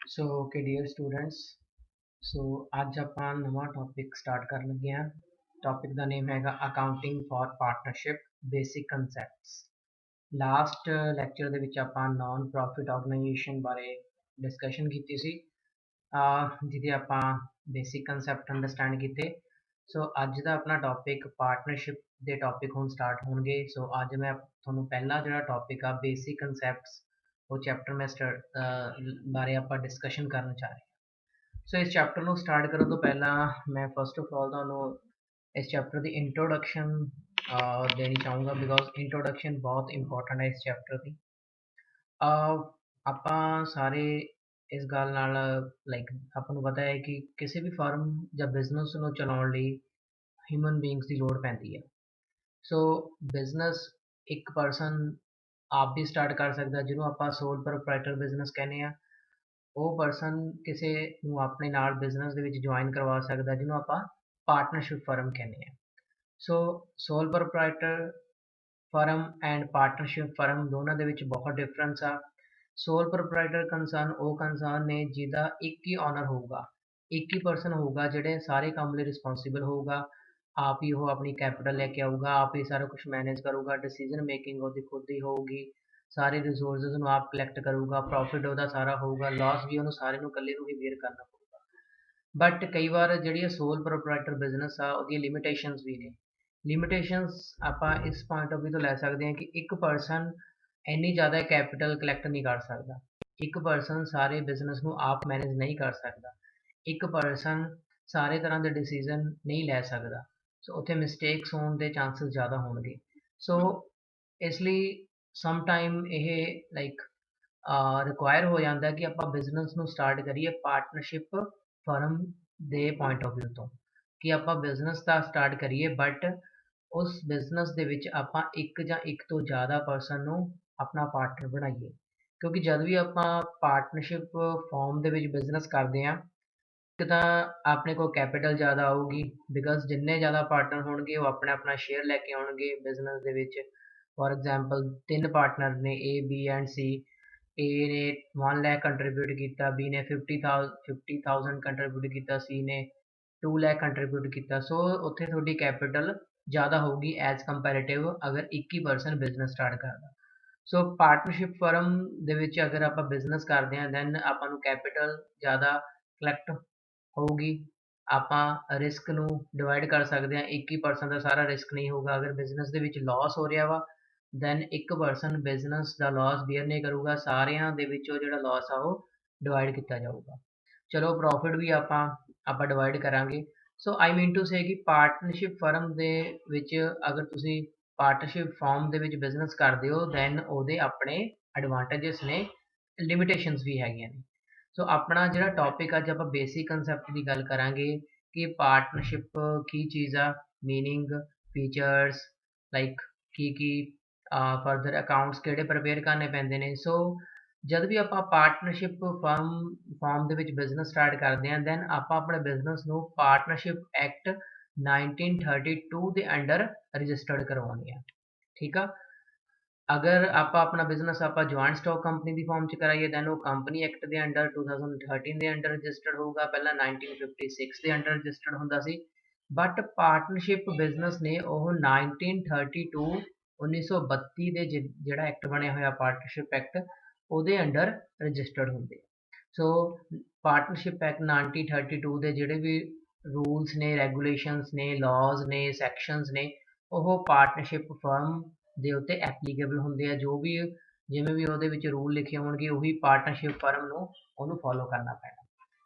Okay dear students, ਅੱਜ ਆਪਾਂ ਨਵਾਂ ਟੌਪਿਕ ਸਟਾਰਟ ਕਰਨ ਲੱਗੇ ਹਾਂ। ਟੌਪਿਕ ਦਾ ਨੇਮ ਹੈਗਾ accounting for partnership basic concepts. Last lecture ਦੇ ਵਿੱਚ ਆਪਾਂ ਨਾਨ ਪ੍ਰੋਫਿਟ ਆਰਗੇਨਾਈਜੇਸ਼ਨ ਬਾਰੇ ਡਿਸਕਸ਼ਨ ਕੀਤੀ ਸੀ, ਜਿਹਦੇ ਆਪਾਂ ਬੇਸਿਕ ਕਨਸੈਪਟ ਅੰਡਰਸਟੈਂਡ ਕੀਤੇ। ਅੱਜ ਦਾ ਆਪਣਾ ਟੌਪਿਕ ਪਾਰਟਨਰਸ਼ਿਪ ਦੇ ਟੌਪਿਕ ਹੁਣ ਸਟਾਰਟ ਹੋਣਗੇ। ਅੱਜ ਮੈਂ ਤੁਹਾਨੂੰ ਪਹਿਲਾ ਜਿਹੜਾ ਟੌਪਿਕ ਆ ਬੇਸਿਕ ਕਨਸੈਪਟਸ ਉਹ ਚੈਪਟਰ ਮੈਂ ਬਾਰੇ ਆਪਾਂ ਡਿਸਕਸ਼ਨ ਕਰਨ ਚਾਹ ਰਹੇ ਹਾਂ। ਇਸ ਚੈਪਟਰ ਨੂੰ ਸਟਾਰਟ ਕਰਨ ਤੋਂ ਪਹਿਲਾਂ ਮੈਂ ਫਸਟ ਆਫ ਆਲ ਤੁਹਾਨੂੰ ਇਸ ਚੈਪਟਰ ਦੀ ਇੰਟਰੋਡਕਸ਼ਨ ਦੇਣੀ ਚਾਹੂੰਗਾ, ਬਿਕੋਜ਼ ਇੰਟਰੋਡਕਸ਼ਨ ਬਹੁਤ ਇੰਪੋਰਟੈਂਟ ਹੈ ਇਸ ਚੈਪਟਰ ਦੀ। ਆਪਾਂ ਸਾਰੇ ਇਸ ਗੱਲ ਨਾਲ ਲਾਈਕ ਆਪਾਂ ਨੂੰ ਪਤਾ ਹੈ ਕਿ ਕਿਸੇ ਵੀ ਫਰਮ ਜਾਂ ਬਿਜ਼ਨਸ ਨੂੰ ਚਲਾਉਣ ਲਈ ਹਿਊਮਨ ਬੀਇੰਗਸ ਦੀ ਲੋੜ ਪੈਂਦੀ ਹੈ। ਬਿਜ਼ਨਸ ਇੱਕ ਪਰਸਨ ਆਪ ਵੀ ਸਟਾਰਟ ਕਰ ਸਕਦਾ, ਜਿਹਨੂੰ ਆਪਾਂ ਸੋਲ ਪ੍ਰੋਪਰਾਈਟਰ ਬਿਜ਼ਨਸ ਕਹਿੰਦੇ ਆ। ਉਹ ਪਰਸਨ ਕਿਸੇ ਨੂੰ ਆਪਣੇ ਨਾਲ ਬਿਜ਼ਨਸ ਦੇ ਵਿੱਚ ਜੁਆਇਨ ਕਰਵਾ ਸਕਦਾ, ਜਿਹਨੂੰ ਆਪਾਂ ਪਾਰਟਨਰਸ਼ਿਪ ਫਰਮ ਕਹਿੰਦੇ ਆ। Sole proprietor firm and partnership firm ਦੋਨਾਂ ਦੇ ਵਿੱਚ ਬਹੁਤ ਡਿਫਰੈਂਸ ਆ। ਸੋਲ ਪ੍ਰੋਪਰਾਈਟਰ ਕੰਸਰਨ ਉਹ ਕੰਸਰਨ ਨੇ ਜਿਹਦਾ ਇੱਕ ਹੀ ਓਨਰ ਹੋਊਗਾ, ਇੱਕ ਹੀ ਪਰਸਨ ਹੋਊਗਾ ਜਿਹੜੇ ਸਾਰੇ ਕੰਮ ਲਈ ਰਿਸਪੌਂਸਿਬਲ ਹੋਊਗਾ। ਆਪ ਹੀ ਉਹ ਆਪਣੀ ਕੈਪੀਟਲ ਲੈ ਕੇ ਆਊਗਾ, ਆਪ ਹੀ ਸਾਰਾ ਕੁਝ ਮੈਨੇਜ ਕਰੂਗਾ, ਡਿਸੀਜਨ ਮੇਕਿੰਗ ਉਹਦੀ ਖੁਦ ਹੀ ਹੋਊਗੀ, ਸਾਰੇ ਰਿਸੋਰਸਿਸ ਨੂੰ ਆਪ ਕਲੈਕਟ ਕਰੂਗਾ, ਪ੍ਰੋਫਿਟ ਉਹਦਾ ਸਾਰਾ ਹੋਊਗਾ, ਲਾਸ ਵੀ ਉਹਨੂੰ ਸਾਰੇ ਨੂੰ ਇਕੱਲੇ ਨੂੰ ਹੀ ਬੇਅਰ ਕਰਨਾ ਪਊਗਾ। ਬਟ ਕਈ ਵਾਰ ਜਿਹੜੀ ਸੋਲ ਪ੍ਰੋਪਰਾਈਟਰ ਬਿਜ਼ਨਸ ਆ ਉਹਦੀਆਂ ਲਿਮਿਟੇਸ਼ਨਸ ਵੀ ਨੇ। ਲਿਮਿਟੇਸ਼ਨਸ ਆਪਾਂ ਇਸ ਪੁਆਇੰਟ ਆਫ ਵਿਊ ਤੋਂ ਲੈ ਸਕਦੇ ਹਾਂ ਕਿ ਇੱਕ ਪਰਸਨ ਇੰਨੀ ਜ਼ਿਆਦਾ ਕੈਪੀਟਲ ਕਲੈਕਟ ਨਹੀਂ ਕਰ ਸਕਦਾ, ਇੱਕ ਪਰਸਨ ਸਾਰੇ ਬਿਜ਼ਨਸ ਨੂੰ ਆਪ ਮੈਨੇਜ ਨਹੀਂ ਕਰ ਸਕਦਾ, ਇੱਕ ਪਰਸਨ ਸਾਰੇ ਤਰ੍ਹਾਂ ਦੇ ਡਿਸੀਜ਼ਨ ਨਹੀਂ ਲੈ ਸਕਦਾ। ਉੱਥੇ ਮਿਸਟੇਕਸ ਹੋਣ ਦੇ ਚਾਂਸਸ ਜ਼ਿਆਦਾ ਹੋਣਗੇ। ਇਸ ਲਈ ਸਮ ਟਾਈਮ ਇਹ ਲਾਈਕ ਰਿਕੁਆਇਰ ਹੋ ਜਾਂਦਾ ਕਿ ਆਪਾਂ ਬਿਜ਼ਨਸ ਨੂੰ ਸਟਾਰਟ ਕਰੀਏ ਪਾਰਟਨਰਸ਼ਿਪ ਫਰਮ ਦੇ ਪੁਆਇੰਟ ਆਫ ਵਿਊ ਤੋਂ, ਕਿ ਆਪਾਂ ਬਿਜ਼ਨਸ ਦਾ ਸਟਾਰਟ ਕਰੀਏ ਬਟ ਉਸ ਬਿਜ਼ਨਸ ਦੇ ਵਿੱਚ ਆਪਾਂ ਇੱਕ ਜਾਂ ਇੱਕ ਤੋਂ ਜ਼ਿਆਦਾ ਪਰਸਨ ਨੂੰ ਆਪਣਾ ਪਾਰਟਨਰ ਬਣਾਈਏ। ਕਿਉਂਕਿ ਜਦ ਵੀ ਆਪਾਂ ਪਾਰਟਨਰਸ਼ਿਪ ਫਾਰਮ ਦੇ ਵਿੱਚ ਬਿਜ਼ਨਸ ਕਰਦੇ ਹਾਂ, ਇੱਕ ਤਾਂ ਆਪਣੇ ਕੋਲ ਕੈਪੀਟਲ ਜ਼ਿਆਦਾ ਆਊਗੀ, ਬਿਕਾਜ਼ ਜਿੰਨੇ ਜ਼ਿਆਦਾ ਪਾਰਟਨਰ ਹੋਣਗੇ ਉਹ ਆਪਣਾ ਸ਼ੇਅਰ ਲੈ ਕੇ ਆਉਣਗੇ ਬਿਜ਼ਨਸ ਦੇ ਵਿੱਚ। ਫੋਰ ਐਗਜ਼ਾਮਪਲ 3 ਪਾਰਟਨਰ ਨੇ A B and C। A ਨੇ 1 ਲੱਖ ਕੰਟਰੀਬਿਊਟ ਕੀਤਾ, B ਨੇ 50,000 ਕੰਟਰੀਬਿਊਟ ਕੀਤਾ, C ਨੇ 2 ਲੱਖ ਕੰਟਰੀਬਿਊਟ ਕੀਤਾ। ਉੱਥੇ ਤੁਹਾਡੀ ਕੈਪੀਟਲ ਜ਼ਿਆਦਾ ਹੋਊਗੀ ਐਜ਼ ਕੰਪੈरेटिव ਅਗਰ ਇੱਕ ਹੀ ਪਰਸਨ ਬਿਜ਼ਨਸ ਸਟਾਰਟ ਕਰਦਾ। ਪਾਰਟਨਰਸ਼ਿਪ ਫਰਮ ਦੇ ਵਿੱਚ ਅਗਰ ਆਪਾਂ ਬਿਜ਼ਨਸ ਕਰਦੇ ਹਾਂ ਦੈਨ ਆਪਾਂ ਨੂੰ ਕੈਪੀਟਲ ਜ਼ਿਆਦਾ ਕਲੈਕਟ ਹੋਊਗੀ, ਆਪਾਂ ਰਿਸਕ ਨੂੰ ਡਿਵਾਈਡ ਕਰ ਸਕਦੇ ਹਾਂ, ਇੱਕ ਹੀ ਪਰਸਨ ਦਾ ਸਾਰਾ ਰਿਸਕ ਨਹੀਂ ਹੋਊਗਾ। ਅਗਰ ਬਿਜ਼ਨਸ ਦੇ ਵਿੱਚ ਲਾਸ ਹੋ ਰਿਹਾ ਵਾ ਦੈਨ ਇੱਕ ਪਰਸਨ ਬਿਜ਼ਨਸ ਦਾ ਲਾਸ ਬੀਅਰ ਨਹੀਂ ਕਰੂਗਾ, ਸਾਰਿਆਂ ਦੇ ਵਿੱਚੋਂ ਜਿਹੜਾ ਲਾਸ ਆ ਉਹ ਡਿਵਾਈਡ ਕੀਤਾ ਜਾਊਗਾ। ਚਲੋ ਪ੍ਰੋਫਿਟ ਵੀ ਆਪਾਂ ਡਿਵਾਈਡ ਕਰਾਂਗੇ। ਆਈ ਮੀਨ ਟੂ ਸੇ ਕਿ ਪਾਰਟਨਰਸ਼ਿਪ ਫਰਮ ਦੇ ਵਿੱਚ ਅਗਰ ਤੁਸੀਂ ਪਾਰਟਨਰਸ਼ਿਪ ਫਾਰਮ ਦੇ ਵਿੱਚ ਬਿਜ਼ਨਸ ਕਰਦੇ ਹੋ ਦੈਨ ਉਹਦੇ ਆਪਣੇ ਐਡਵਾਂਟੇਜਸ ਨੇ, ਲਿਮਿਟੇਸ਼ਨਸ ਵੀ ਹੈਗੀਆਂ ਨੇ। ਆਪਣਾ ਜਿਹੜਾ ਟੌਪਿਕ ਅੱਜ ਆਪਾਂ ਬੇਸਿਕ ਕਨਸੈਪਟ ਦੀ ਗੱਲ ਕਰਾਂਗੇ ਕਿ ਪਾਰਟਨਰਸ਼ਿਪ ਕੀ ਚੀਜ਼ ਆ, ਮੀਨਿੰਗ, ਫੀਚਰਸ, ਲਾਈਕ ਕੀ ਫਰਦਰ ਅਕਾਊਂਟਸ ਕਿਹੜੇ ਪ੍ਰਪੇਅਰ ਕਰਨੇ ਪੈਂਦੇ ਨੇ। ਜਦ ਵੀ ਆਪਾਂ ਪਾਰਟਨਰਸ਼ਿਪ ਫਾਰਮ ਦੇ ਵਿੱਚ ਬਿਜ਼ਨਸ ਸਟਾਰਟ ਕਰਦੇ ਹਾਂ ਦੈਨ ਆਪਾਂ ਆਪਣੇ ਬਿਜ਼ਨਸ ਨੂੰ ਪਾਰਟਨਰਸ਼ਿਪ ਐਕਟ 1932 ਦੇ ਅੰਡਰ ਰਜਿਸਟਰਡ ਕਰਵਾਉਂਦੇ ਹਾਂ। ਠੀਕ ਆ। ਅਗਰ ਆਪਾਂ ਆਪਣਾ ਬਿਜ਼ਨਸ ਆਪਾਂ ਜੁਆਇੰਟ ਸਟਾਕ ਕੰਪਨੀ ਦੀ ਫਾਰਮ 'ਚ ਕਰਾਈਏ ਦੈਨ ਉਹ ਕੰਪਨੀ ਐਕਟ ਦੇ ਅੰਡਰ 2013 ਦੇ ਅੰਡਰ ਰਜਿਸਟਰਡ ਹੋਊਗਾ, ਪਹਿਲਾਂ 1956 ਦੇ ਅੰਡਰ ਰਜਿਸਟਰਡ ਹੁੰਦਾ ਸੀ। ਬਟ ਪਾਰਟਨਰਸ਼ਿਪ ਬਿਜ਼ਨਸ ਨੇ ਉਹ 1932 1932 ਦੇ ਜਿਹੜਾ ਐਕਟ ਬਣਿਆ ਹੋਇਆ ਪਾਰਟਨਰਸ਼ਿਪ ਐਕਟ ਉਹਦੇ ਅੰਡਰ ਰਜਿਸਟਰਡ ਹੁੰਦੇ। ਪਾਰਟਨਰਸ਼ਿਪ ਐਕਟ 1932 ਦੇ ਜਿਹੜੇ ਵੀ ਰੂਲਸ ਨੇ, ਰੈਗੂਲੇਸ਼ਨਸ ਨੇ, ਲਾਜ਼ ਨੇ, ਸੈਕਸ਼ਨਸ ਨੇ, ਉਹ ਪਾਰਟਨਰਸ਼ਿਪ ਫਰਮ ਦੇ ਉੱਤੇ ਐਪਲੀਕੇਬਲ ਹੁੰਦੇ ਆ। ਜੋ ਵੀ ਜਿਵੇਂ ਵੀ ਉਹਦੇ ਵਿੱਚ ਰੂਲ ਲਿਖੇ ਹੋਣਗੇ ਉਹੀ ਪਾਰਟਨਰਸ਼ਿਪ ਫਰਮ ਨੂੰ ਉਹਨੂੰ ਫੋਲੋ ਕਰਨਾ ਪੈਣਾ।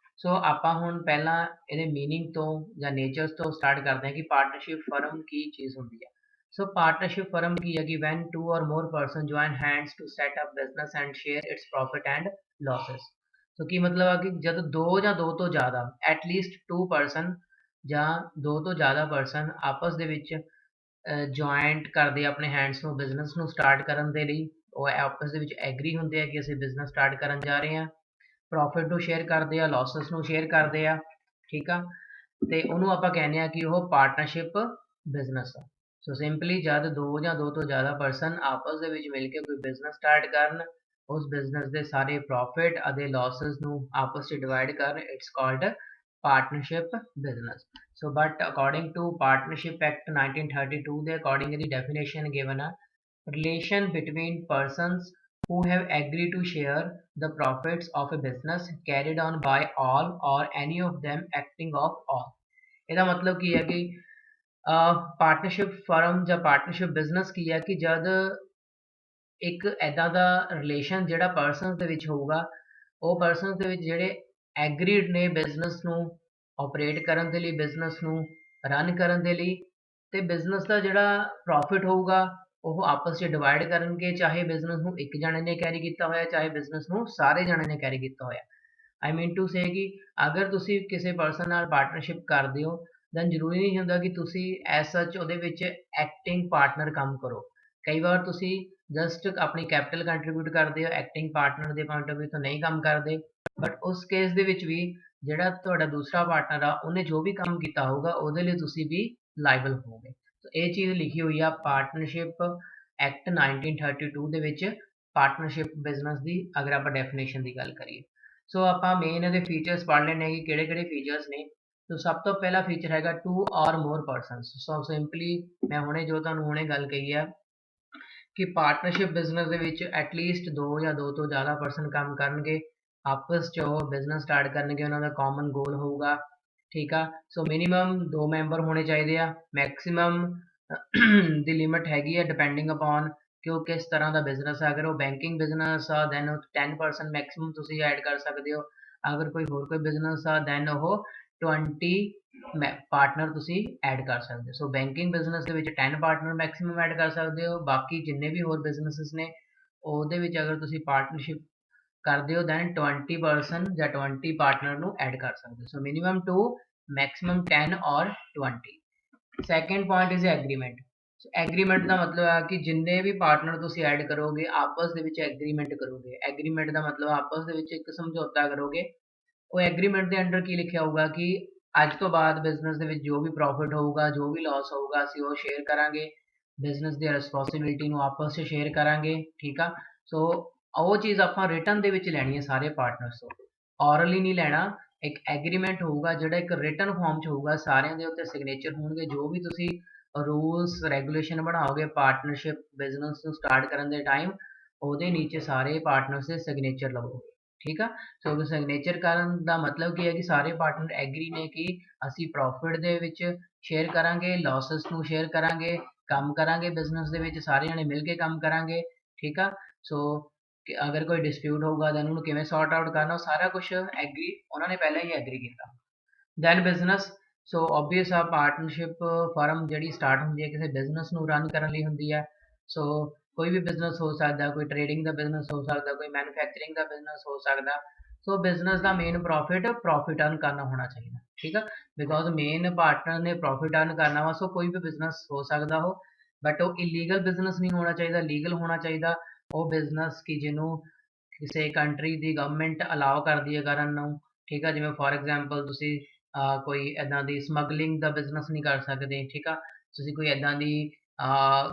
ਆਪਾਂ ਹੁਣ ਪਹਿਲਾਂ ਇਹਦੇ ਮੀਨਿੰਗ ਤੋਂ ਜਾਂ ਨੇਚਰਸ ਤੋਂ ਸਟਾਰਟ ਕਰਦੇ ਹਾਂ ਕਿ ਪਾਰਟਨਰਸ਼ਿਪ ਫਰਮ ਕੀ ਚੀਜ਼ ਹੁੰਦੀ ਹੈ। ਪਾਰਟਨਰਸ਼ਿਪ ਫਰਮ ਕੀ ਹੈ ਕਿ when 2 or more person join hands to set up business and share its profit and losses। ਕੀ ਮਤਲਬ ਆ ਕਿ ਜਦ ਦੋ ਜਾਂ ਦੋ ਤੋਂ ਜ਼ਿਆਦਾ ਐਟਲੀਸਟ 2 person ਜਾਂ ਦੋ ਤੋਂ ਜ਼ਿਆਦਾ ਪਰਸਨ ਆਪਸ ਦੇ ਵਿੱਚ ਜੁਆਇੰਟ ਕਰਦੇ ਆਪਣੇ ਹੈਂਡਸ ਨੂੰ ਬਿਜ਼ਨਸ ਨੂੰ ਸਟਾਰਟ ਕਰਨ ਦੇ ਲਈ, ਉਹ ਆਪਸ ਦੇ ਵਿੱਚ ਐਗਰੀ ਹੁੰਦੇ ਆ ਕਿ ਅਸੀਂ ਬਿਜ਼ਨਸ ਸਟਾਰਟ ਕਰਨ ਜਾ ਰਹੇ ਹਾਂ, ਪ੍ਰੋਫਿਟ ਨੂੰ ਸ਼ੇਅਰ ਕਰਦੇ ਆ, ਲਾਸਸ ਨੂੰ ਸ਼ੇਅਰ ਕਰਦੇ ਆ। ਠੀਕ ਆ, ਤੇ ਉਹਨੂੰ ਆਪਾਂ ਕਹਿੰਦੇ ਆ ਕਿ ਉਹ ਪਾਰਟਨਰਸ਼ਿਪ ਬਿਜ਼ਨਸ ਆ। ਸਿੰਪਲੀ ਜਦ ਦੋ ਜਾਂ ਦੋ ਤੋਂ ਜ਼ਿਆਦਾ ਪਰਸਨ ਆਪਸ ਦੇ ਵਿੱਚ ਮਿਲ ਕੇ ਕੋਈ ਬਿਜ਼ਨਸ ਸਟਾਰਟ ਕਰਨ ਉਸ ਬਿਜ਼ਨਸ ਦੇ ਸਾਰੇ ਪ੍ਰੋਫਿਟ ਅਤੇ ਲਾਸਸ ਨੂੰ ਆਪਸ 'ਚ ਡਿਵਾਈਡ ਕਰਨ, it's called partnership business. So but according to partnership act 1932 ਦੇ ਅਕੋਰਡਿੰਗ ਇਹਦੀ ਡੈਫੀਨੇਸ਼ਨ ਗਿਵਨ ਆ, relation between persons who have agreed to share the profits of a business carried on by all or any of them acting of all। ਇਹਦਾ ਮਤਲਬ ਕੀ ਹੈ ਕਿ partnership firm ਜਾਂ partnership business ਕੀ ਹੈ ਕਿ ਜਦ ਇੱਕ ਐਦਾਂ ਦਾ ਰਿਲੇਸ਼ਨ ਜਿਹੜਾ ਪਰਸਨਸ ਦੇ ਵਿੱਚ ਹੋਊਗਾ, ਉਹ ਪਰਸਨਸ ਦੇ ਵਿੱਚ ਜਿਹੜੇ ਐਗਰੀਡ ਨੇ ਬਿਜ਼ਨਸ ਨੂੰ ਆਪਰੇਟ ਕਰਨ ਦੇ ਲਈ, ਬਿਜ਼ਨਸ ਨੂੰ ਰਨ ਕਰਨ ਦੇ ਲਈ, ਤੇ ਬਿਜ਼ਨਸ ਦਾ ਜਿਹੜਾ ਪ੍ਰੋਫਿਟ ਹੋਊਗਾ ਉਹ ਆਪਸ 'ਚ ਡਿਵਾਈਡ ਕਰਨਗੇ, ਚਾਹੇ ਬਿਜ਼ਨਸ ਨੂੰ ਇੱਕ ਜਣੇ ਨੇ ਕੈਰੀ ਕੀਤਾ ਹੋਇਆ, ਚਾਹੇ ਬਿਜ਼ਨਸ ਨੂੰ ਸਾਰੇ ਜਣੇ ਨੇ ਕੈਰੀ ਕੀਤਾ ਹੋਇਆ। ਆਈ ਮੀਨ ਟੂ ਸੇ ਕਿ ਅਗਰ ਤੁਸੀਂ ਕਿਸੇ ਪਰਸਨ ਨਾਲ ਪਾਰਟਨਰਸ਼ਿਪ ਕਰਦੇ ਹੋ ਦੈਨ ਜ਼ਰੂਰੀ ਨਹੀਂ ਹੁੰਦਾ ਕਿ ਤੁਸੀਂ ਐਜ਼ ਸੱਚ ਉਹਦੇ ਵਿੱਚ ਐਕਟਿੰਗ ਪਾਰਟਨਰ ਕੰਮ ਕਰੋ। ਕਈ ਵਾਰ ਤੁਸੀਂ ਜਸਟ ਆਪਣੀ ਕੈਪੀਟਲ ਕੰਟਰੀਬਿਊਟ ਕਰਦੇ ਹੋ, ਐਕਟਿੰਗ ਪਾਰਟਨਰ ਦੇ ਪੁਆਇੰਟ ਆਫ ਵਿਊ ਤੋਂ ਨਹੀਂ ਕੰਮ ਕਰਦੇ, ਬਟ ਉਸ ਕੇਸ ਦੇ ਵਿੱਚ ਵੀ ਜਿਹੜਾ ਤੁਹਾਡਾ ਦੂਸਰਾ ਪਾਰਟਨਰ ਆ ਉਹਨੇ ਜੋ ਵੀ ਕੰਮ ਕੀਤਾ ਹੋਊਗਾ ਉਹਦੇ ਲਈ ਤੁਸੀਂ ਵੀ ਲਾਇਬਲ ਹੋਵੋਗੇ। ਸੋ ਇਹ ਚੀਜ਼ ਲਿਖੀ ਹੋਈ ਆ ਪਾਰਟਨਰਸ਼ਿਪ ਐਕਟ 1932 ਦੇ ਵਿੱਚ ਪਾਰਟਨਰਸ਼ਿਪ ਬਿਜ਼ਨਸ ਦੀ, ਅਗਰ ਆਪਾਂ ਡੈਫੀਨੇਸ਼ਨ ਦੀ ਗੱਲ ਕਰੀਏ। ਸੋ ਆਪਾਂ ਮੇਨ ਇਹਦੇ ਫੀਚਰਸ ਪੜ੍ਹ ਲੈਣੇ ਕਿ ਕਿਹੜੇ ਫੀਚਰਸ ਨੇ। ਸੋ ਸਭ ਤੋਂ ਪਹਿਲਾ ਫੀਚਰ ਹੈਗਾ ਟੂ ਔਰ ਮੋਰ ਪਰਸਨਸ। ਸੋ ਸਿੰਪਲੀ ਮੈਂ ਹੁਣੇ ਜੋ ਤੁਹਾਨੂੰ ਹੁਣੇ ਗੱਲ ਕਹੀ ਆ ਕਿ ਪਾਰਟਨਰਸ਼ਿਪ ਬਿਜ਼ਨਸ ਦੇ ਵਿੱਚ ਐਟਲੀਸਟ 2 ਜਾਂ 2 ਤੋਂ ਜ਼ਿਆਦਾ ਪਰਸਨ ਕੰਮ ਕਰਨਗੇ, ਆਪਸ 'ਚ ਉਹ ਬਿਜ਼ਨਸ ਸਟਾਰਟ ਕਰਨਗੇ, ਉਹਨਾਂ ਦਾ ਕਾਮਨ ਗੋਲ ਹੋਊਗਾ, ਠੀਕ ਆ। ਸੋ ਮਿਨੀਮਮ 2 ਮੈਂਬਰ ਹੋਣੇ ਚਾਹੀਦੇ ਆ, ਮੈਕਸਿਮਮ ਦੀ ਲਿਮਿਟ ਹੈਗੀ ਆ ਡਿਪੈਂਡਿੰਗ ਅਪੋਨ ਕਿ ਉਹ ਕਿਸ ਤਰ੍ਹਾਂ ਦਾ ਬਿਜ਼ਨਸ ਹੈ। ਅਗਰ ਉਹ ਬੈਂਕਿੰਗ ਬਿਜ਼ਨਸ ਆ ਦੈਨ 10% ਮੈਕਸਿਮਮ ਤੁਸੀਂ ਐਡ ਕਰ ਸਕਦੇ ਹੋ। ਅਗਰ ਕੋਈ ਹੋਰ ਕੋਈ ਬਿਜ਼ਨਸ ਆ ਦੈਨ ਉਹ 20 ਪਾਰਟਨਰ ਤੁਸੀਂ ਐਡ ਕਰ ਸਕਦੇ ਹੋ। ਸੋ ਬੈਂਕਿੰਗ ਬਿਜ਼ਨਸ ਦੇ ਵਿੱਚ 10 ਪਾਰਟਨਰ ਮੈਕਸਿਮਮ ਐਡ ਕਰ ਸਕਦੇ ਹੋ। ਬਾਕੀ ਜਿੰਨੇ ਵੀ ਹੋਰ ਬਿਜ਼ਨਸਿਸ ਨੇ ਉਹਦੇ ਵਿੱਚ ਅਗਰ ਤੁਸੀਂ ਪਾਰਟਨਰਸ਼ਿਪ ਕਰਦੇ ਹੋ ਦੈਨ 20% ਜਾਂ 20 ਪਾਰਟਨਰ ਨੂੰ ਐਡ ਕਰ ਸਕਦੇ ਹੋ। ਸੋ ਮਿਨੀਮਮ 2, ਮੈਕਸਿਮਮ 10 ਔਰ 20। Second point is agreement. Agreement ਦਾ ਮਤਲਬ ਹੈ ਕਿ ਜਿੰਨੇ ਵੀ ਪਾਰਟਨਰ ਤੁਸੀਂ ਐਡ ਕਰੋਗੇ ਆਪਸ ਦੇ ਵਿੱਚ ਐਗਰੀਮੈਂਟ ਕਰੋਗੇ। ਐਗਰੀਮੈਂਟ ਦਾ ਮਤਲਬ ਆਪਸ ਦੇ ਵਿੱਚ ਇੱਕ ਸਮਝੌਤਾ ਕਰੋਗੇ। ਉਹ ਐਗਰੀਮੈਂਟ ਦੇ ਅੰਡਰ ਕੀ ਲਿਖਿਆ ਹੋਊਗਾ ਕਿ ਅੱਜ ਤੋਂ ਬਾਅਦ ਬਿਜ਼ਨਸ ਦੇ ਵਿੱਚ ਜੋ ਵੀ ਪ੍ਰੋਫਿਟ ਹੋਊਗਾ, ਜੋ ਵੀ ਲਾਸ ਹੋਊਗਾ, ਅਸੀਂ ਉਹ ਸ਼ੇਅਰ ਕਰਾਂਗੇ, ਬਿਜ਼ਨਸ ਦੀ ਰਿਸਪੌਂਸਿਬਿਲਿਟੀ ਨੂੰ ਆਪਸ 'ਚ ਸ਼ੇਅਰ ਕਰਾਂਗੇ, ਠੀਕ ਆ। ਸੋ ਉਹ ਚੀਜ਼ ਆਪਾਂ ਰਿਟਨ ਦੇ ਵਿੱਚ ਲੈਣੀ ਹੈ ਸਾਰੇ ਪਾਰਟਨਰਸ ਤੋਂ, ਔਰਲੀ ਨਹੀਂ ਲੈਣਾ। ਇੱਕ ਐਗਰੀਮੈਂਟ ਹੋਊਗਾ ਜਿਹੜਾ ਇੱਕ ਰਿਟਨ ਫਾਰਮ 'ਚ ਹੋਊਗਾ, ਸਾਰਿਆਂ ਦੇ ਉੱਤੇ ਸਿਗਨੇਚਰ ਹੋਣਗੇ। ਜੋ ਵੀ ਤੁਸੀਂ ਰੂਲਸ ਰੈਗੂਲੇਸ਼ਨ ਬਣਾਓਗੇ ਪਾਰਟਨਰਸ਼ਿਪ ਬਿਜ਼ਨਸ ਨੂੰ ਸਟਾਰਟ ਕਰਨ ਦੇ ਟਾਈਮ, ਉਹਦੇ ਨੀਚੇ ਸਾਰੇ ਪਾਰਟਨਰਸ ਦੇ ਸਿਗਨੇਚਰ ਲਵੋਗੇ, ਠੀਕ ਆ। ਸੋ ਸਿਗਨੇਚਰ ਕਰਨ ਦਾ ਮਤਲਬ ਕੀ ਹੈ ਕਿ ਸਾਰੇ ਪਾਰਟਨਰ ਐਗਰੀ ਨੇ ਕਿ ਅਸੀਂ ਪ੍ਰੋਫਿਟ ਦੇ ਵਿੱਚ ਸ਼ੇਅਰ ਕਰਾਂਗੇ, ਲਾਸਸ ਨੂੰ ਸ਼ੇਅਰ ਕਰਾਂਗੇ, ਕੰਮ ਕਰਾਂਗੇ ਬਿਜ਼ਨਸ ਦੇ ਵਿੱਚ ਸਾਰੇ ਜਣੇ ਮਿਲ ਕੇ ਕੰਮ ਕਰਾਂਗੇ, ਠੀਕ ਆ। ਸੋ ਅਗਰ ਕੋਈ ਡਿਸਪਿਊਟ ਹੋਊਗਾ ਦੈਨ ਉਹਨੂੰ ਕਿਵੇਂ ਸੌਰਟ ਆਊਟ ਕਰਨਾ, ਉਹ ਸਾਰਾ ਕੁਝ ਐਗਰੀ ਉਹਨਾਂ ਨੇ ਪਹਿਲਾਂ ਹੀ ਐਗਰੀ ਕੀਤਾ। Then business. ਸੋ ਓਬਵੀਅਸ ਆ ਪਾਰਟਨਰਸ਼ਿਪ ਫਰਮ ਜਿਹੜੀ ਸਟਾਰਟ ਹੁੰਦੀ ਹੈ ਕਿਸੇ ਬਿਜ਼ਨਸ ਨੂੰ ਰਨ ਕਰਨ ਲਈ ਹੁੰਦੀ ਹੈ। ਸੋ ਕੋਈ ਵੀ ਬਿਜ਼ਨਸ ਹੋ ਸਕਦਾ, ਕੋਈ ਟ੍ਰੇਡਿੰਗ ਦਾ ਬਿਜ਼ਨਸ ਹੋ ਸਕਦਾ, ਕੋਈ ਮੈਨੂਫੈਕਚਰਿੰਗ ਦਾ ਬਿਜ਼ਨਸ ਹੋ ਸਕਦਾ। ਸੋ ਬਿਜ਼ਨਸ ਦਾ ਮੇਨ ਪ੍ਰੋਫਿਟ ਅਰਨ ਕਰਨਾ ਹੋਣਾ ਚਾਹੀਦਾ, ਠੀਕ ਆ। ਬਿਕੋਜ਼ ਮੇਨ ਪਾਰਟਨਰ ਨੇ ਪ੍ਰੋਫਿਟ ਅਰਨ ਕਰਨਾ ਵਾ। ਸੋ ਕੋਈ ਵੀ ਬਿਜ਼ਨਸ ਹੋ ਸਕਦਾ ਉਹ, ਬਟ ਉਹ ਇਲੀਗਲ ਬਿਜ਼ਨਸ ਨਹੀਂ ਹੋਣਾ ਚਾਹੀਦਾ, ਲੀਗਲ ਹੋਣਾ ਚਾਹੀਦਾ। ਉਹ ਬਿਜ਼ਨਸ ਕਿ ਜਿਹਨੂੰ ਕਿਸੇ ਕੰਟਰੀ ਦੀ ਗਵਰਨਮੈਂਟ ਅਲਾਓ ਕਰਦੀ ਹੈ ਕਰਨ ਨੂੰ, ਠੀਕ ਆ। ਜਿਵੇਂ ਫੋਰ ਐਗਜ਼ਾਮਪਲ ਤੁਸੀਂ ਕੋਈ ਇੱਦਾਂ ਦੀ ਸਮਗਲਿੰਗ ਦਾ ਬਿਜ਼ਨਸ ਨਹੀਂ ਕਰ ਸਕਦੇ, ਠੀਕ ਆ। ਤੁਸੀਂ ਕੋਈ ਇੱਦਾਂ ਦੀ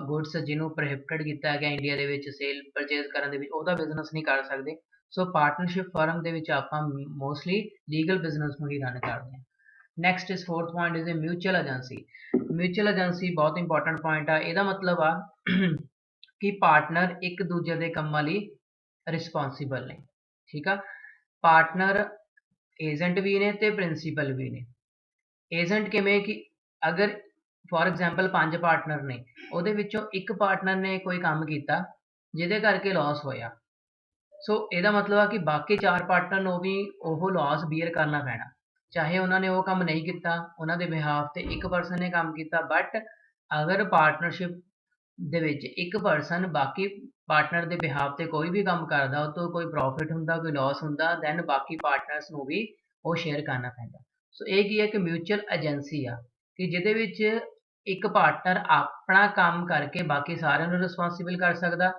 ਗੁੱਡਸ ਜਿਹਨੂੰ ਪ੍ਰੋਹਿਬਿਟਡ ਕੀਤਾ ਗਿਆ ਇੰਡੀਆ ਦੇ ਵਿੱਚ ਸੇਲ ਪਰਚੇਜ਼ ਕਰਨ ਦੇ ਵਿੱਚ, ਉਹਦਾ ਬਿਜ਼ਨਸ ਨਹੀਂ ਕਰ ਸਕਦੇ। ਸੋ ਪਾਰਟਨਰਸ਼ਿਪ ਫਰਮ ਦੇ ਵਿੱਚ ਆਪਾਂ ਮੋਸਟਲੀ ਲੀਗਲ ਬਿਜ਼ਨਸ ਨੂੰ ਹੀ ਰਨ ਕਰਦੇ ਹਾਂ। Next is fourth point is mutual agency. Mutual agency ਬਹੁਤ ਇੰਪੋਰਟੈਂਟ ਪੁਆਇੰਟ ਆ। ਇਹਦਾ ਮਤਲਬ ਆ ਕਿ ਪਾਰਟਨਰ ਇੱਕ ਦੂਜੇ ਦੇ ਕੰਮਾਂ ਲਈ ਰਿਸਪੌਂਸੀਬਲ ਨੇ, ਠੀਕ ਆ। ਪਾਰਟਨਰ ਏਜੰਟ ਵੀ ਨੇ ਤੇ ਪ੍ਰਿੰਸੀਪਲ ਵੀ ਨੇ। ਏਜੰਟ ਕਿਵੇਂ ਕਿ ਅਗਰ ਫੋਰ ਐਗਜ਼ਾਮਪਲ 5 ਪਾਰਟਨਰ ਨੇ, ਉਹਦੇ ਵਿੱਚੋਂ ਇੱਕ ਪਾਰਟਨਰ ਨੇ ਕੋਈ ਕੰਮ ਕੀਤਾ ਜਿਹਦੇ ਕਰਕੇ ਲਾਸ ਹੋਇਆ, ਸੋ ਇਹਦਾ ਮਤਲਬ ਆ ਕਿ ਬਾਕੀ 4 ਪਾਰਟਨਰ ਨੂੰ ਵੀ ਉਹ ਲਾਸ ਬੀਅਰ ਕਰਨਾ ਪੈਣਾ, ਚਾਹੇ ਉਹਨਾਂ ਨੇ ਉਹ ਕੰਮ ਨਹੀਂ ਕੀਤਾ, ਉਹਨਾਂ ਦੇ ਬਿਹਾਫ ਤੇ ਇੱਕ ਪਰਸਨ ਨੇ ਕੰਮ ਕੀਤਾ। ਬਟ ਅਗਰ ਪਾਰਟਨਰਸ਼ਿਪ ਦੇ ਵਿੱਚ ਇੱਕ ਪਰਸਨ ਬਾਕੀ ਪਾਰਟਨਰ ਦੇ ਬਿਹਾਫ ਤੇ ਕੋਈ ਵੀ ਕੰਮ ਕਰਦਾ, ਉਹ ਤੋਂ ਕੋਈ ਪ੍ਰੋਫਿਟ ਹੁੰਦਾ, ਕੋਈ ਲਾਸ ਹੁੰਦਾ, ਦੈਨ ਬਾਕੀ ਪਾਰਟਨਰਸ ਨੂੰ ਵੀ ਉਹ ਸ਼ੇਅਰ ਕਰਨਾ ਪੈਂਦਾ। ਸੋ ਇਹ ਕੀ ਹੈ ਕਿ ਮਿਊਚੁਅਲ ਏਜੰਸੀ ਆ ਕਿ ਜਿਹਦੇ ਵਿੱਚ ਇੱਕ ਪਾਰਟਨਰ ਆਪਣਾ ਕੰਮ ਕਰਕੇ ਬਾਕੀ ਸਾਰਿਆਂ ਨੂੰ ਰਿਸਪੌਂਸਿਬਲ ਕਰ ਸਕਦਾ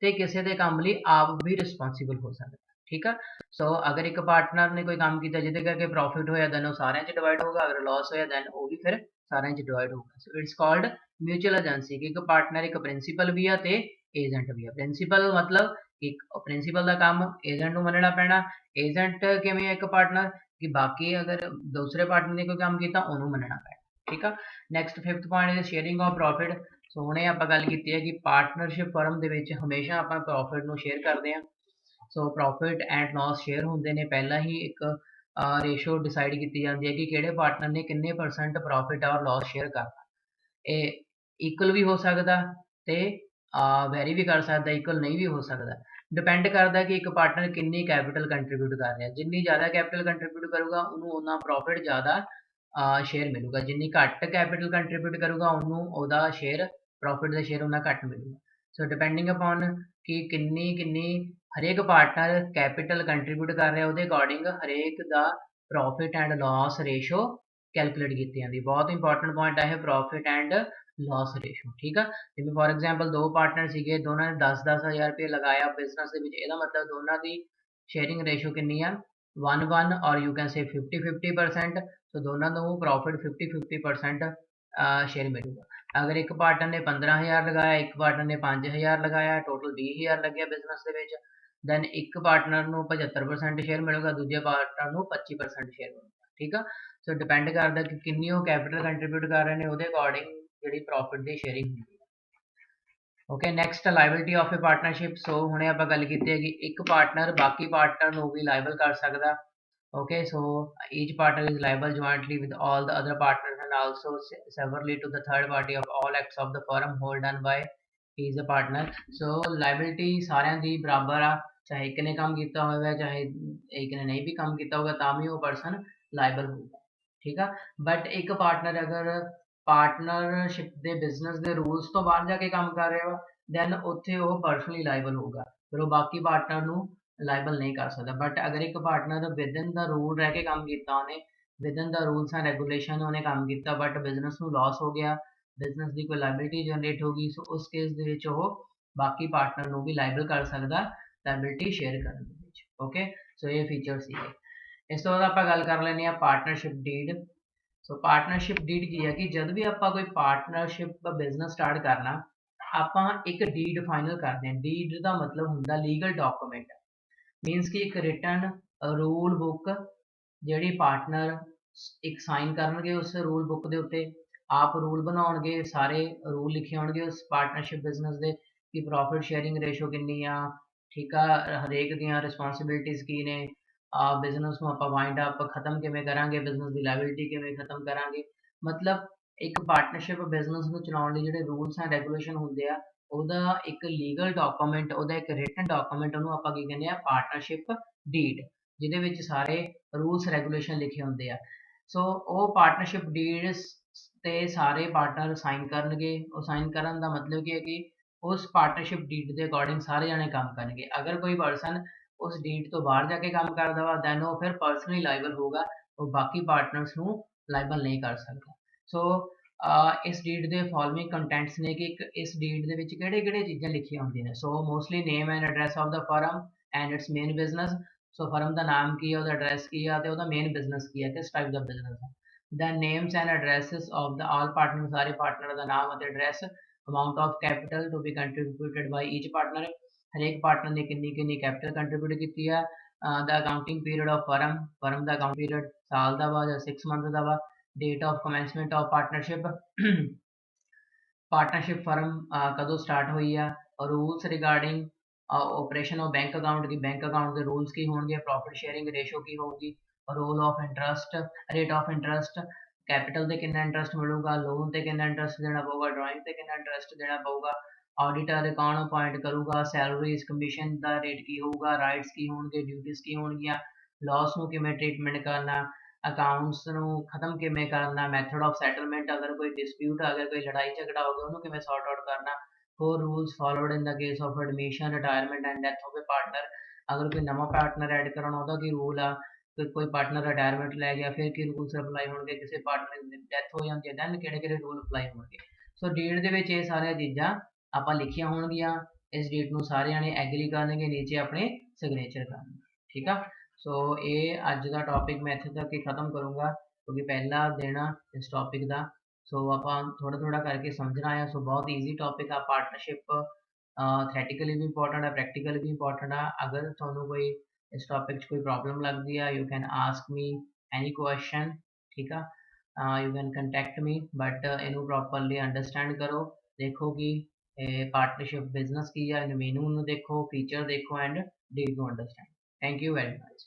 ਤੇ ਕਿਸੇ ਦੇ ਕੰਮ ਲਈ ਆਪ ਵੀ ਰਿਸਪੌਂਸਿਬਲ ਹੋ ਸਕਦਾ, ਠੀਕ ਆ। ਸੋ ਅਗਰ ਇੱਕ ਪਾਰਟਨਰ ਨੇ ਕੋਈ ਕੰਮ ਕੀਤਾ ਜਿਹਦੇ ਕਰਕੇ ਪ੍ਰੋਫਿਟ ਹੋਇਆ ਦੈਨ ਉਹ ਸਾਰਿਆਂ 'ਚ ਡਿਵਾਈਡ ਹੋਊਗਾ, ਅਗਰ ਲਾਸ ਹੋਇਆ ਦੈਨ ਉਹ ਵੀ ਫਿਰ ਸਾਰਿਆਂ 'ਚ ਡਿਵਾਈਡ ਹੋਊਗਾ। So it's called mutual agency ਕਿ ਇੱਕ ਪਾਰਟਨਰ ਇੱਕ ਪ੍ਰਿੰਸੀਪਲ ਵੀ ਆ ਤੇ एजेंट भी है। प्रिंसीपल मतलब एक प्रिंसीपल का काम एजेंट को मनना पैना, एजेंट किवें एक पार्टनर कि बाकी अगर दूसरे पार्टनर ने कोई काम किया उन्होंने मनना पैना। ठीक है, next 5th point is sharing of profit. So हुणे आपां गल कीती है कि पार्टनरशिप फर्म दे विच हमेशा आपां प्रॉफिट नूं शेयर करते हैं। So profit and loss share होंदे ने, पहला ही एक रेशो डिसाइड की जाती है कि किहड़े पार्टनर ने किन्ने % प्रॉफिट और लॉस शेयर करना। ਇਹ ਇਕੁਅਲ ਵੀ ਹੋ ਸਕਦਾ ਤੇ ਵੈਰੀ ਵੀ ਕਰ ਸਕਦਾ, ਇਕੁਅਲ ਨਹੀਂ ਵੀ ਹੋ ਸਕਦਾ। ਡਿਪੈਂਡ ਕਰਦਾ ਕਿ ਇੱਕ ਪਾਰਟਨਰ ਕਿੰਨੀ ਕੈਪੀਟਲ ਕੰਟਰੀਬਿਊਟ ਕਰ ਰਿਹਾ। ਜਿੰਨੀ ਜ਼ਿਆਦਾ ਕੈਪੀਟਲ ਕੰਟਰੀਬਿਊਟ ਕਰੂਗਾ ਉਹਨੂੰ ਉਹਨਾਂ ਪ੍ਰੋਫਿਟ ਜ਼ਿਆਦਾ ਸ਼ੇਅਰ ਮਿਲੂਗਾ, ਜਿੰਨੀ ਘੱਟ ਕੈਪੀਟਲ ਕੰਟਰੀਬਿਊਟ ਕਰੂਗਾ ਉਹਨੂੰ ਉਹਦਾ ਸ਼ੇਅਰ ਪ੍ਰੋਫਿਟ ਦਾ ਸ਼ੇਅਰ ਉਹਨਾਂ ਘੱਟ ਮਿਲੂਗਾ। ਸੋ ਡਿਪੈਂਡਿੰਗ ਅਪੋਨ ਕਿ ਕਿੰਨੀ ਕਿੰਨੀ ਹਰੇਕ ਪਾਰਟਨਰ ਕੈਪੀਟਲ ਕੰਟਰੀਬਿਊਟ ਕਰ ਰਿਹਾ, ਉਹਦੇ ਅਕੋਰਡਿੰਗ ਹਰੇਕ ਦਾ profit and loss ratio calculate की जाती। बहुत इंपॉर्टेंट पॉइंट है प्रॉफिट एंड लॉस रेशो। ठीक है, जिवें फॉर एग्जांपल दो पार्टनर सीगे, दोनों ने 10-10 हज़ार रुपये लगाया बिजनेस के विच, इहदा मतलब दोनों की शेयरिंग रेशो कितनी है 1-1 और यू कैन से 50-50%। तो दोनों को प्रॉफिट 50-50% शेयर मिलेगा। अगर एक पार्टनर ने 15,000 लगाया, एक पार्टनर ने 5,000 लगाया, टोटल 20,000 लगे बिजनेस के विच, दैन एक पार्टनर को 75% शेयर मिलेगा, दूजे पार्टनर को 25% शेयर मिलेगा। ठीक है, सो डिपेंड करता कि किन्नी वो कैपिटल कंट्रीब्यूट कर रहे हैं, ਉਹਦੇ ਅਕੋਰਡਿੰग ਜਿਹੜੀ ਪ੍ਰੋਫਿਟ ਦੀ ਸ਼ੇਅਰਿੰਗ ਹੁੰਦੀ ਹੈ। Okay, next liability of a partnership. So ਹੁਣੇ ਆਪਾਂ ਗੱਲ ਕੀਤੀ ਹੈ ਕਿ ਇੱਕ ਪਾਰਟਨਰ ਬਾਕੀ ਪਾਰਟਨਰ ਨੂੰ ਵੀ ਲਾਇਬਲ ਕਰ ਸਕਦਾ। okay, so each partner is liable jointly with all the other partners and also severally to the third party of all acts of the firm hold done by he is a partner। so liability ਸਾਰਿਆਂ ਦੀ ਬਰਾਬਰ ਆ, ਚਾਹੇ ਇੱਕ ਨੇ ਕੰਮ ਕੀਤਾ ਹੋਵੇ ਚਾਹੇ ਇੱਕ ਨੇ ਨਹੀਂ ਵੀ ਕੰਮ ਕੀਤਾ ਹੋਗਾ ਤਾਂ ਵੀ ਉਹ ਪਰਸਨ ਲਾਇਬਲ ਹੋਊਗਾ। ਠੀਕ ਆ, ਬਟ ਇੱਕ ਪਾਰਟਨਰ ਅਗਰ ਪਾਰਟਨਰਸ਼ਿਪ ਦੇ ਬਿਜ਼ਨਸ ਦੇ ਰੂਲਸ ਤੋਂ ਬਾਹਰ ਜਾ ਕੇ ਕੰਮ ਕਰ ਰਿਹਾ ਵਾ ਦੈਨ ਉੱਥੇ ਉਹ ਪਰਸਨਲੀ ਲਾਇਬਲ ਹੋਊਗਾ, ਫਿਰ ਉਹ ਬਾਕੀ ਪਾਰਟਨਰ ਨੂੰ ਲਾਇਬਲ ਨਹੀਂ ਕਰ ਸਕਦਾ। ਬਟ ਅਗਰ ਇੱਕ ਪਾਰਟਨਰ ਵਿਦਨ ਦਾ ਰੂਲ ਰਹਿ ਕੇ ਕੰਮ ਕੀਤਾ, ਉਹਨੇ within the rules and regulation ਉਹਨੇ ਕੰਮ ਕੀਤਾ ਬਟ ਬਿਜ਼ਨਸ ਨੂੰ ਲਾਸ ਹੋ ਗਿਆ, ਬਿਜ਼ਨਸ ਦੀ ਕੋਈ ਲਾਇਬਿਲਿਟੀ ਜਨਰੇਟ ਹੋ ਗਈ, ਸੋ ਉਸ ਕੇਸ ਦੇ ਵਿੱਚ ਉਹ ਬਾਕੀ ਪਾਰਟਨਰ ਨੂੰ ਵੀ ਲਾਇਬਲ ਕਰ ਸਕਦਾ ਲਾਇਬਿਲਿਟੀ ਸ਼ੇਅਰ ਕਰਨ ਦੇ ਵਿੱਚ। ਓਕੇ, ਸੋ ਇਹ ਫੀਚਰ ਸੀਗੇ। ਇਸ ਤੋਂ ਬਾਅਦ ਆਪਾਂ ਗੱਲ ਕਰ ਲੈਂਦੇ ਹਾਂ ਪਾਰਟਨਰਸ਼ਿਪ ਡੀਡ। ਸੋ ਪਾਰਟਨਰਸ਼ਿਪ ਡੀਡ ਕੀ ਹੈ ਕਿ ਜਦ ਵੀ ਆਪਾਂ ਕੋਈ ਪਾਰਟਨਰਸ਼ਿਪ ਬਿਜ਼ਨਸ ਸਟਾਰਟ ਕਰਨਾ ਆਪਾਂ ਇੱਕ ਡੀਡ ਫਾਈਨਲ ਕਰਦੇ ਹਾਂ। ਡੀਡ ਦਾ ਮਤਲਬ ਹੁੰਦਾ ਲੀਗਲ ਡਾਕੂਮੈਂਟ, मीनस कि एक रिटन रूल बुक जी पार्टनर एक साइन करनगे उस रूल बुक के उत्ते, आप रूल बनाउणगे, सारे रूल लिखे होणगे उस पार्टनरशिप बिजनेस के कि प्रॉफिट शेयरिंग रेशो कितनी आ, ठीक आ, हरेक दियां रिस्पॉन्सिबिलिटीज़ की ने, बिजनेस में आप वाइंड अप खत्म किवें करांगे, बिजनेस की लायबिलिटी किवें खत्म करांगे। मतलब एक पार्टनरशिप बिजनेस को चलाउण लई जिहड़े रूल्स एंड रेगूलेशन हुंदे आ ਉਹਦਾ ਇੱਕ ਲੀਗਲ ਡਾਕੂਮੈਂਟ, ਉਹਦਾ ਇੱਕ ਰਿਟਨ ਡਾਕੂਮੈਂਟ, ਉਹਨੂੰ ਆਪਾਂ ਕੀ ਕਹਿੰਦੇ ਆ ਪਾਰਟਨਰਸ਼ਿਪ ਡੀਡ, ਜਿਹਦੇ ਵਿੱਚ ਸਾਰੇ ਰੂਲਸ ਰੈਗੂਲੇਸ਼ਨ ਲਿਖੇ ਹੁੰਦੇ ਆ। ਸੋ ਉਹ ਪਾਰਟਨਰਸ਼ਿਪ ਡੀਡ ਤੇ ਸਾਰੇ ਪਾਰਟਨਰ ਸਾਈਨ ਕਰਨਗੇ। ਉਹ ਸਾਈਨ ਕਰਨ ਦਾ ਮਤਲਬ ਕੀ ਹੈ ਕਿ ਉਸ ਪਾਰਟਨਰਸ਼ਿਪ ਡੀਡ ਦੇ ਅਕੋਰਡਿੰਗ ਸਾਰੇ ਜਾਣੇ ਕੰਮ ਕਰਨਗੇ। ਅਗਰ ਕੋਈ ਪਰਸਨ ਉਸ ਡੀਡ ਤੋਂ ਬਾਹਰ ਜਾ ਕੇ ਕੰਮ ਕਰਦਾ ਵਾ ਦੈਨ ਉਹ ਫਿਰ ਪਰਸਨਲੀ ਲਾਇਬਲ ਹੋਊਗਾ, ਉਹ ਬਾਕੀ ਪਾਰਟਨਰਸ ਨੂੰ ਲਾਇਬਲ ਨਹੀਂ ਕਰ ਸਕਦਾ। ਸੋ इस डीड के फॉलोइंग कंटेंट्स ने कि इस डीड के किहड़े-किहड़े चीज़ां लिखियां होंदियां ने। So mostly name and address of the firm and it's main business. So firm का नाम की है, उसका एड्रैस की है, तो मेन बिजनेस की है, किस टाइप का बिजनेस है। Then names and addresses of the all partner, सारे पार्टनर का नाम और address, amount of capital to be contributed by each partner, हरेक पार्टनर ने कितनी कितनी कैपिटल कंट्रीब्यूट की है। The accounting period of firm, firm का अकाउंट पीरियड साल का वा या 6 मंथ का वा। Date of commencement of partnership, partnership firm कदों स्टार्ट हुई है। और rules regarding operation of bank account की, बैंक अकाउंट के रूल्स की होंगे, प्रॉफिट शेयरिंग रेशो की होगी, role of interest, rate of interest, capital से कितना इंटरस्ट मिलेगा, लोन से कितना इंटरस्ट देना पऊगा, ड्राइंग से कितना इंटरस्ट देना पऊगा, ऑडिटर कौन अपॉइंट करूगा, सैलरीज कमीशन का रेट की होगा, राइट्स की होंगे, ड्यूटीज़ की होंगियां, लॉस को किमें ट्रीटमेंट करना, अकाउंट्स खत्म किमें करना, मैथड ऑफ सैटलमेंट, अगर कोई डिस्प्यूट, अगर कोई लड़ाई झगड़ा हो गया उन्होंने किमें सॉर्ट आउट करना, four rules followed in the case of admission, retirement and death of A partner, अगर कोई नवा पार्टनर ऐड कराना उसका की रूल आ, फिर कोई पार्टनर रिटायरमेंट लै गया फिर की रूल्स अप्लाई होंगे, किसी पार्टनर की डेथ हो जाती है दैन किहड़े-किहड़े रूल अप्लाई होंगे। सो डीड दे विच ये सारियां चीज़ां आपां लिखियां होणगियां, इस डेट नूं सारे जाणे एग्री करनगे, नीचे अपने सिग्नेचर करनगे। ठीक है, सो ये अज का टॉपिक मैं इत्थे तक ही खत्म करूँगा क्योंकि पहला दिन आ इस टॉपिक का। सो आप थोड़ा थोड़ा करके समझना है। सो बहुत ईजी टॉपिक आ पार्टनरशिप ਥੈਰੇਟੀਕਲੀ ਵੀ ਇੰਪੋਰਟੈਂਟ ਹੈ, ਪ੍ਰੈਕਟੀਕਲੀ ਵੀ ਇੰਪੋਰਟੈਂਟ ਆ। ਅਗਰ ਤੁਹਾਨੂੰ ਕੋਈ ਇਸ ਟੌਪਿਕ 'ਚ ਕੋਈ ਪ੍ਰੋਬਲਮ ਲੱਗਦੀ ਆ, you can ask me any question, ਠੀਕ ਆ। You can contact me, but ਇਹਨੂੰ ਪ੍ਰੋਪਰਲੀ ਅੰਡਰਸਟੈਂਡ ਕਰੋ, ਦੇਖੋ ਕਿ ਪਾਰਟਨਰਸ਼ਿਪ ਬਿਜ਼ਨਸ ਕੀ ਆ, ਇਹਨੂੰ ਮੀਨਿੰਗ ਨੂੰ ਦੇਖੋ, ਫੀਚਰ ਦੇਖੋ, and deal to understand. Thank you very much.